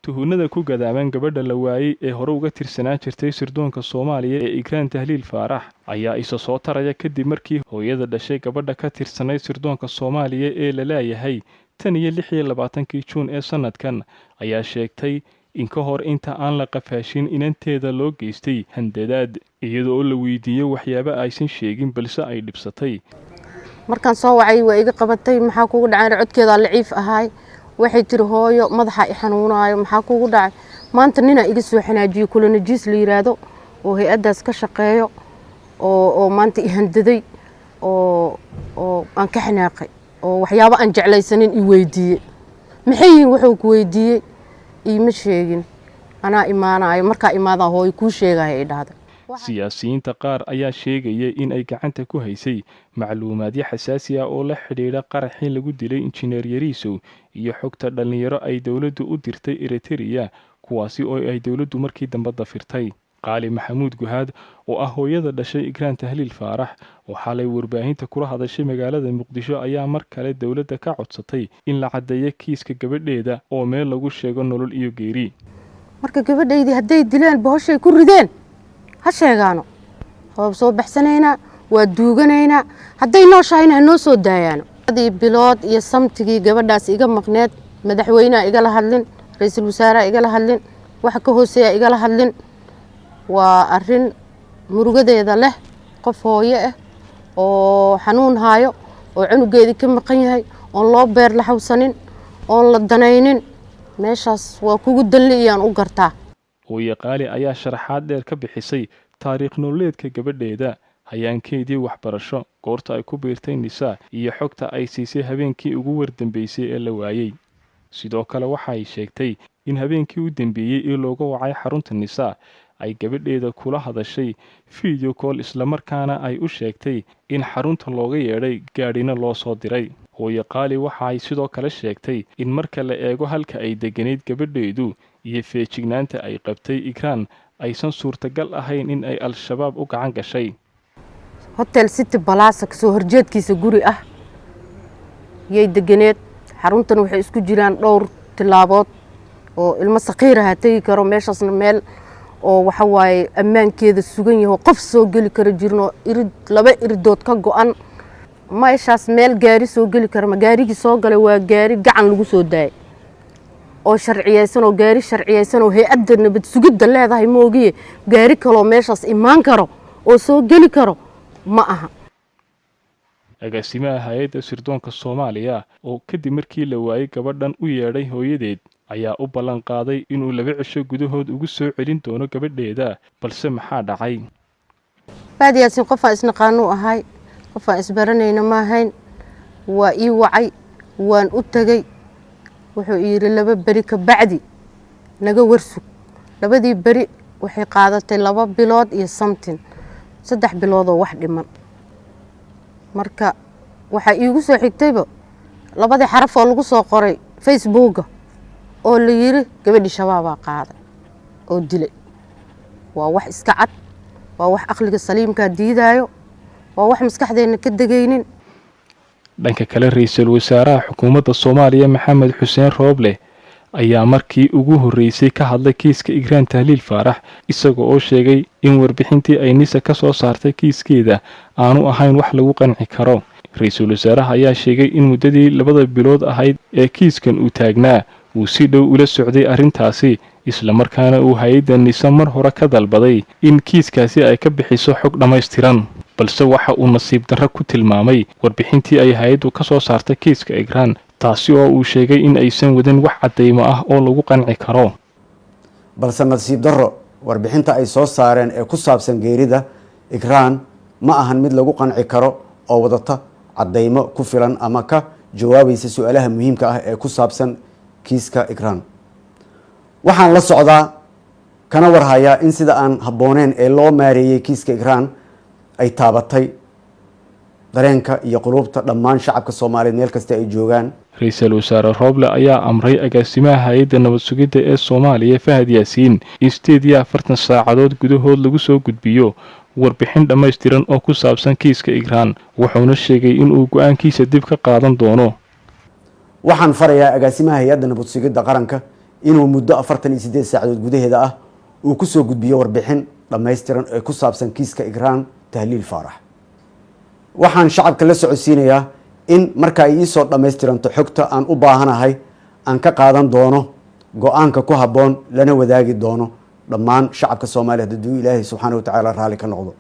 tuhunada ku gadaaman gabadha la waayay ee hore uga tirsanaa jirtay sirdoonka Soomaaliya ee Ikraan Tahliil Faarax ayaa isa soo taraya kadib markii hooyada dhashay gabadha ka tirsanay sirdoonka Soomaaliya ee la leeyahay tan iyo 26 Juun ee sanadkan ayaa sheegtay in ka hor inta aan la qafaashin inanteeda loo geystay handadaad iyadoo la weydiiyay waxyaabo aysan sheegin balse ay dhibsatay. markaan soo wacay way iga qabatay maxaa kugu dhacay codkeeda laciif ahaay waxay tiri hooyo madaxa i xanuunaayo maxaa kugu dhacay maanta nina iga soo xanaajiyo kulanajiis la yiraahdo oo hay'adaas ka shaqeeyo oo maanta i handaday oo aan ka xanaaqay oo waxyaabo aan jeclaysanin i weydiiyay maxay wuxuu ku weydiiyay ima sheegin anaa imaanayo markaa imaada hooyo ku sheegay ay dhahday. siyaasiyiinta qaar ayaa sheegaya in ay gacanta ku haysay macluumaadyo xasaasi ah oo la xidhiidha qaraxii lagu dilay injineer Yariisow iyo xogta dhalinyaro ay dawladdu u dirtay Eritrea kuwaasi oo ay dawladdu markii dambe dafirtay. Qaali Maxamuud Guhaad oo ah hooyada dhashay Ikraan Tahliil Faarax oo xalay warbaahinta kula hadashay magaalada Muqdisho ayaa mar kale dawladda ka codsatay in la cadeeyo kiiska gabadheeda oo meel lagu sheego nolol iyo geeri. marka gabadheedii haday dileen bohoshay ku rideen ha sheegaano hoob soo baxsanayna waa duuganayna haday nooshayna noo soo daayaan hadii bilood iyo samtigii gabadhaas iga maqneed madaxweynaha iga la hadlin ra'iisul wasaaraha iga la hadlin waxa ka hooseeya iga la hadlin waa arin murugadeeda leh qof hooyo ah oo xanuun haayo oo cunugeedii ka maqan yahay oo loo beer la xawsanin oo la danaynin meeshaas waa kugu daliyaan u gartaa. hooyo Qaali ayaa sharaxaad dheer ka bixisay taariikh nololeedka gabadheeda hayaankeedii waxbarasho goorta ay ku biirtay Nisaa iyo xogta ay siisay habeenkii ugu wardambeysay ee la waayay. sidoo kale waxa ay sheegtay in habeenkii u dambeeyay ee looga wacay xarunta Nisaa ay gabadheeda kula hadashay video call isla markaana ay u sheegtay in xarunta looga yeedhay gaadhina loo soo diray. hooyo Qaali waxa ay sidoo kale sheegtay in marka la eego halka ay deganeed gabadheedu iyo feejignaanta ay qabtay Ikraan aysan suurtagal ahayn in ay al-shabaab u gacan gashay. hotel City Plaza soo horjeedkiisa guri ah yay deganeed xaruntan waxay isku jiraan dhowr tilaabood oo ilmo saqiir ah tagi karo meeshaasna meel oo waxa waaye ammaankeeda sugan yahay qof soo gali kara jirno laba iridood ka go'an meeshaas meel gaari soo gali kara ma gaarigi soo galay waa gaari gacan lagu soo daayay oo sharciyeysan oo gaari sharciyeysan oo hay'adda nabad sugidda leedahay moogiye gaari kale meeshaas imaan karo oo soo gali karo ma aha. agaasimaha hay'adda sirdoonka Soomaaliya oo kadib markii la waayay gabadhan u yeedhay hooyadeed ayaa u ballan qaaday inuu 2 cisho gudahood ugu soo celin doono gabadheeda balse maxaa dhacay. baadiyaasin qof isnaqaano ahay qof isbaranayna ma ahayn waa ii wacay waan u tagay wuxuu yiri 2 bari ka bacdi naga warsug 2 bari waxay qaadatay 2 bilood iyo something 3 bilood oo wax dhiman marka waxa iigu soo xigtayba 2 xaraf oo lagu soo qoray Facebook oo la yiri gabadhi shabaab qaaday oo dilay waa wax iska cad waa wax aqliga saliimka diidayo waa wax maskaxdeena ka dagaynin. dhanka kale ra'iisul wasaaraha xukuumadda Soomaaliya Maxamed Xuseen Rooble ayaa markii ugu horeysay ka hadlay kiiska Ikraan Tahliil Faarax isagoo oo sheegay in warbixintii ay Nisa ka soo saartay kiiskeeda aanu ahayn wax lagu qanci karo. ra'iisul wasaaraha ayaa sheegay in muddadii 2 bilood ahayd ee kiiskan uu taagnaa uu si dhow ula socday arrintaasi isla markaana uu hay'adda Nisa mar hore ka dalbaday in kiiskaasi ay ka bixiso xog dhameystiran balse waxa uu nasiib darro ku tilmaamay warbixintii ay hay'addu ka soo saartay kiiska Ikraan taasi oo uu sheegay in aysan wadan wax cadeymo ah oo lagu qanci karo. balse nasiib darro warbixinta ay soo saareen ee ku saabsan geerida Ikraan ma ahan mid lagu qanci karo oo wadata cadeymo ku filan ama ka jawaabaysa su'aalaha muhiimka ah ee ku saabsan kiiska Ikraan. waxaan la socdaa kana warhayaa in sida aan habbooneen ee loo maareeyay kiiska Ikraan ay taabatay dareenka iyo qulubta dhammaan shacabka Soomaaliyeed meel kasta ay joogaan. ra'iisul wasaare Rooble ayaa amray agaasimaha hay'adda nabad sugidda ee Soomaaliya Fahad Yaasiin in 48 saacadood gudahood lagu soo gudbiyo warbixin dhammaystiran oo ku saabsan kiiska igraan wuxuuna sheegay inuu go-aankiisa dib ka qaadan doono. waxaan farayaa agaasimaha hay-adda nabad sugidda qaranka inuu muddo 48 saacadood gudaheeda ah uu ku soo gudbiyo warbixin dhammaystiran ee ku saabsan kiiska igraan tahliil faarax. waxaan shacabka la socodsiinayaa in marka ay iisoo dhammaystiranto xogta aan u baahanahay aan ka qaadan doono go-aanka ku habboon lana wadaagi doono dhammaan shacabka Soomaaliyeed hadduu Ilaahay subxaanahu wa tacaala raali ka noqdo.